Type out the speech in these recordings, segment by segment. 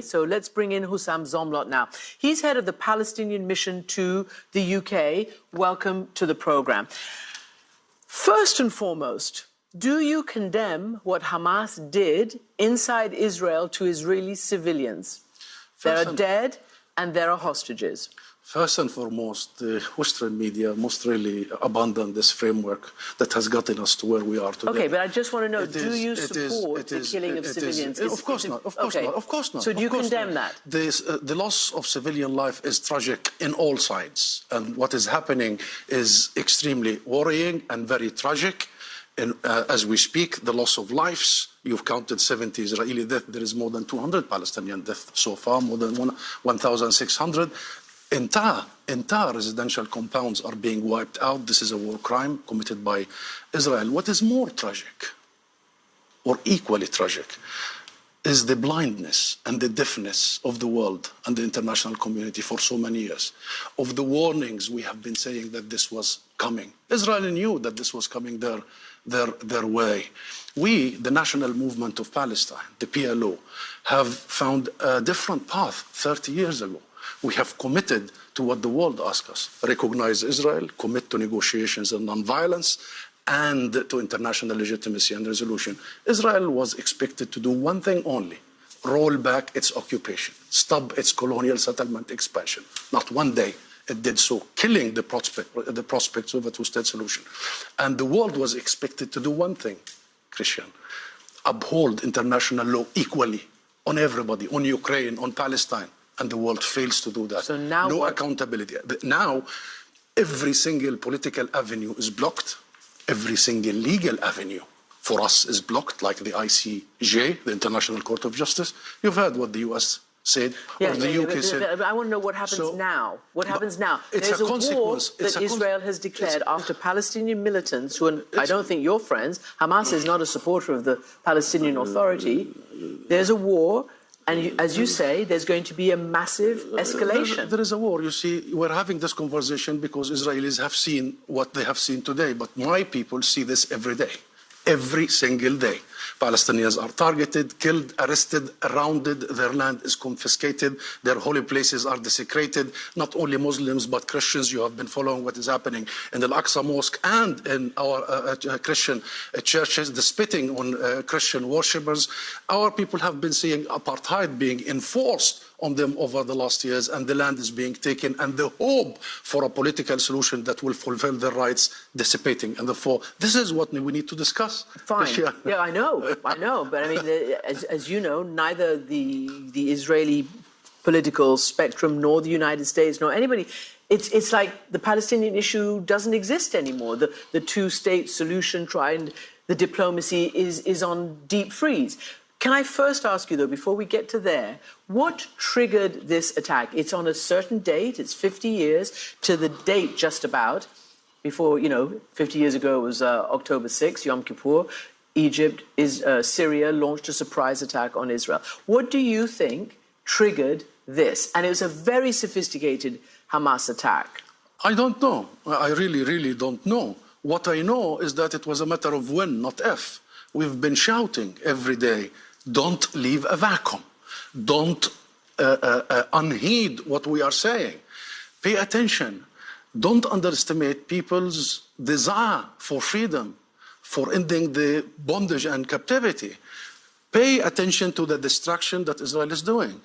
So let's bring in Hussam Zomlot now. He's head of the Palestinian mission to the UK. Welcome to the program. First and foremost, do you condemn what Hamas did inside Israel to Israeli civilians? There are dead and there are hostages. First and foremost, the Western media must really abandon this framework that has gotten us to where we are today. Okay, but I just want to know, do you support the killing of civilians? Of course not. Of course not. Of course not. So do you condemn that? The loss of civilian life is tragic in all sides. And what is happening is extremely worrying and very tragic. And as we speak, the loss of lives, you've counted 70 Israeli deaths. There is more than 200 Palestinian deaths so far, more than 1,600. Entire residential compounds are being wiped out. This is a war crime committed by Israel. What is more tragic, or equally tragic, is the blindness and the deafness of the world and the international community for so many years, of the warnings we have been saying that this was coming. Israel knew that this was coming their way. We, the National Movement of Palestine, the PLO, have found a different path 30 years ago. We have committed to what the world asks us: recognize Israel, commit to negotiations and non-violence, and to international legitimacy and resolution. Israel was expected to do one thing only: roll back its occupation, stop its colonial settlement expansion. Not one day it did so, killing the prospects of a two-state solution. And the world was expected to do one thing, Christian: uphold international law equally on everybody, on Ukraine, on Palestine. And the world fails to do that. So now no accountability. Now, every single political avenue is blocked. Every single legal avenue for us is blocked, like the ICJ, the International Court of Justice. You've heard what the US said, or the UK said. But I want to know what happens now. What happens now? There's a war that Israel has declared after Palestinian militants, who I don't think you're friends. Hamas is not a supporter of the Palestinian Authority. There's a war. And as you say, there's going to be a massive escalation. There is a war. You see, we're having this conversation because Israelis have seen what they have seen today. But my people see this every day, every single day. Palestinians are targeted, killed, arrested, surrounded. Their land is confiscated. Their holy places are desecrated. Not only Muslims, but Christians. You have been following what is happening in the Al-Aqsa Mosque and in our Christian churches, the spitting on Christian worshippers. Our people have been seeing apartheid being enforced on them over the last years, and the land is being taken, and the hope for a political solution that will fulfill their rights dissipating. And therefore, this is what we need to discuss. Fine. Yeah, I know. But I mean, as you know, neither the Israeli political spectrum nor the United States nor anybody, it's like the Palestinian issue doesn't exist anymore. The two-state solution, the diplomacy is on deep freeze. Can I first ask you, though, before we get to there, what triggered this attack? It's on a certain date. It's 50 years to the date just about. Before, 50 years ago it was October 6th, Yom Kippur. Syria launched a surprise attack on Israel. What do you think triggered this? And it was a very sophisticated Hamas attack. I don't know. I really, really don't know. What I know is that it was a matter of when, not if. We've been shouting every day, don't leave a vacuum. Don't unheed what we are saying. Pay attention. Don't underestimate people's desire for freedom, for ending the bondage and captivity. Pay attention to the destruction that Israel is doing.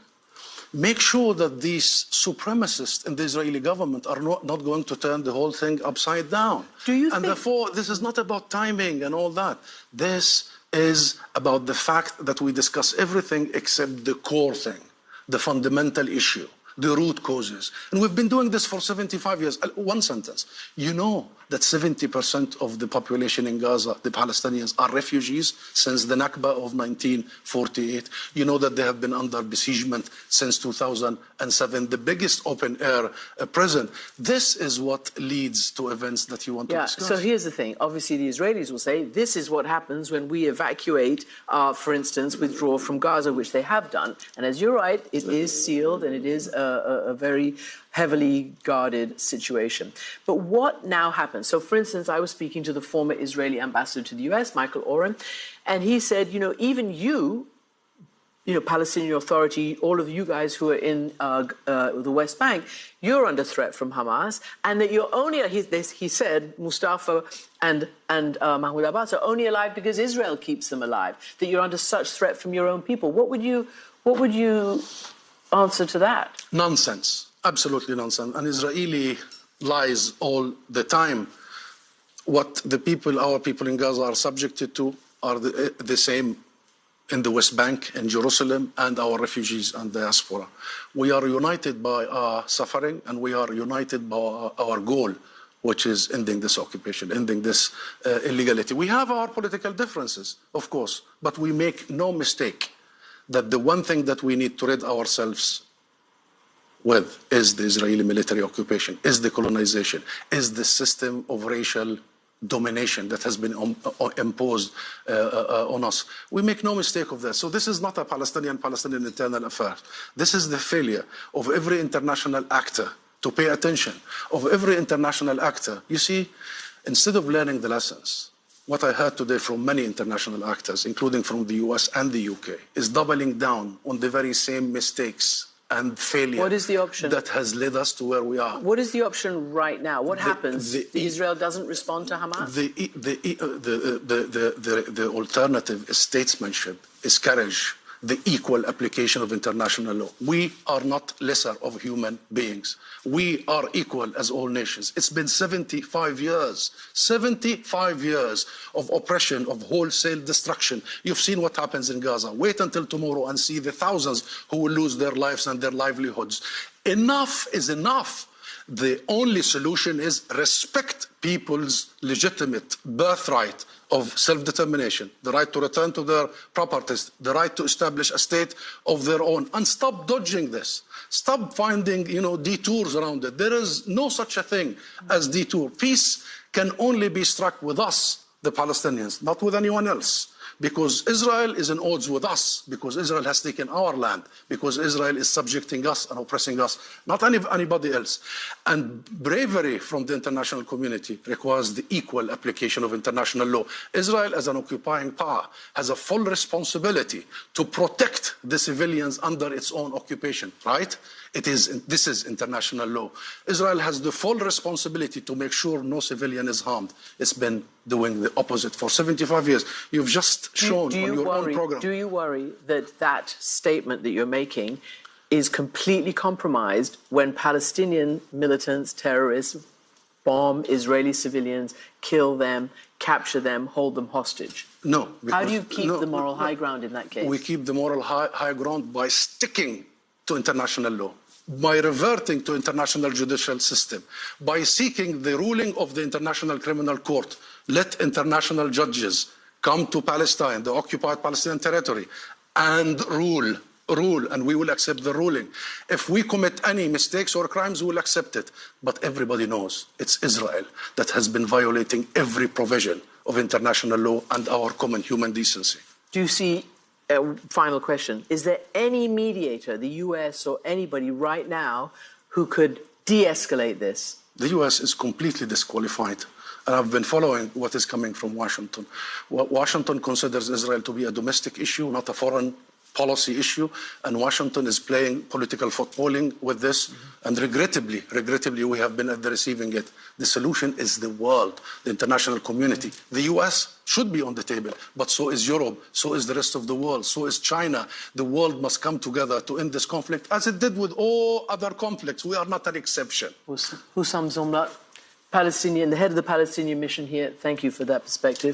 Make sure that these supremacists in the Israeli government are not going to turn the whole thing upside down. And therefore, this is not about timing and all that. This is about the fact that we discuss everything except the core thing, the fundamental issue, the root causes. And we've been doing this for 75 years. One sentence. You know that 70% of the population in Gaza, the Palestinians, are refugees since the Nakba of 1948. You know that they have been under besiegement since 2007, the biggest open-air prison. This is what leads to events that you want to discuss. So here's the thing. Obviously, the Israelis will say this is what happens when we evacuate, for instance, withdraw from Gaza, which they have done. And as you're right, it is sealed and it is a very heavily guarded situation. But what now happens? So, for instance, I was speaking to the former Israeli ambassador to the US, Michael Oren, and he said, even you Palestinian Authority, all of you guys who are in the West Bank, you're under threat from Hamas, and that you're only, he said, Mustafa and Mahmoud Abbas are only alive because Israel keeps them alive, that you're under such threat from your own people. What would you answer to that? Nonsense. Absolutely nonsense. And Israeli lies all the time. What our people in Gaza are subjected to are the same in the West Bank, in Jerusalem, and our refugees and diaspora. We are united by our suffering, and we are united by our goal, which is ending this occupation, ending this illegality. We have our political differences, of course, but we make no mistake that the one thing that we need to rid ourselves with is the Israeli military occupation, is the colonization, is the system of racial domination that has been imposed on us. We make no mistake of that. So this is not a Palestinian internal affair. This is the failure of every international actor to pay attention, of every international actor. You see, instead of learning the lessons, what I heard today from many international actors, including from the US and the UK, is doubling down on the very same mistakes and failure. What is the option that has led us to where we are? What is the option right now? What happens? Israel doesn't respond to Hamas? The alternative is statesmanship, is courage, the equal application of international law. We are not lesser of human beings. We are equal as all nations. It's been 75 years of oppression, of wholesale destruction. You've seen what happens in Gaza. Wait until tomorrow and see the thousands who will lose their lives and their livelihoods. Enough is enough. The only solution is respect people's legitimate birthright of self-determination, the right to return to their properties, the right to establish a state of their own, and stop dodging this. Stop finding, detours around it. There is no such a thing as detour. Peace can only be struck with us, the Palestinians, not with anyone else. Because Israel is in odds with us, because Israel has taken our land, because Israel is subjecting us and oppressing us, not anybody else. And bravery from the international community requires the equal application of international law. Israel, as an occupying power, has a full responsibility to protect the civilians under its own occupation, right? This is international law. Israel has the full responsibility to make sure no civilian is harmed. It's been doing the opposite for 75 years. You've just shown on your own program. Do you worry that statement that you're making is completely compromised when Palestinian militants, terrorists, bomb Israeli civilians, kill them, capture them, hold them hostage? No. How do you keep the moral high ground in that case? We keep the moral high ground by sticking to international law, by reverting to international judicial system, by seeking the ruling of the International Criminal Court. Let international judges come to Palestine, the occupied Palestinian territory, and rule, and we will accept the ruling. If we commit any mistakes or crimes, we will accept it. But everybody knows it's Israel that has been violating every provision of international law and our common human decency. Do you see, final question, is there any mediator, the US or anybody right now, who could de-escalate this? The US is completely disqualified. And I've been following what is coming from Washington. Washington considers Israel to be a domestic issue, not a foreign policy issue, and Washington is playing political footballing with this, and regrettably, we have been at the receiving end. The solution is the world, the international community. The US should be on the table, but so is Europe, so is the rest of the world, so is China. The world must come together to end this conflict, as it did with all other conflicts. We are not an exception. Hussam Zomlot, Palestinian, the head of the Palestinian mission here, thank you for that perspective.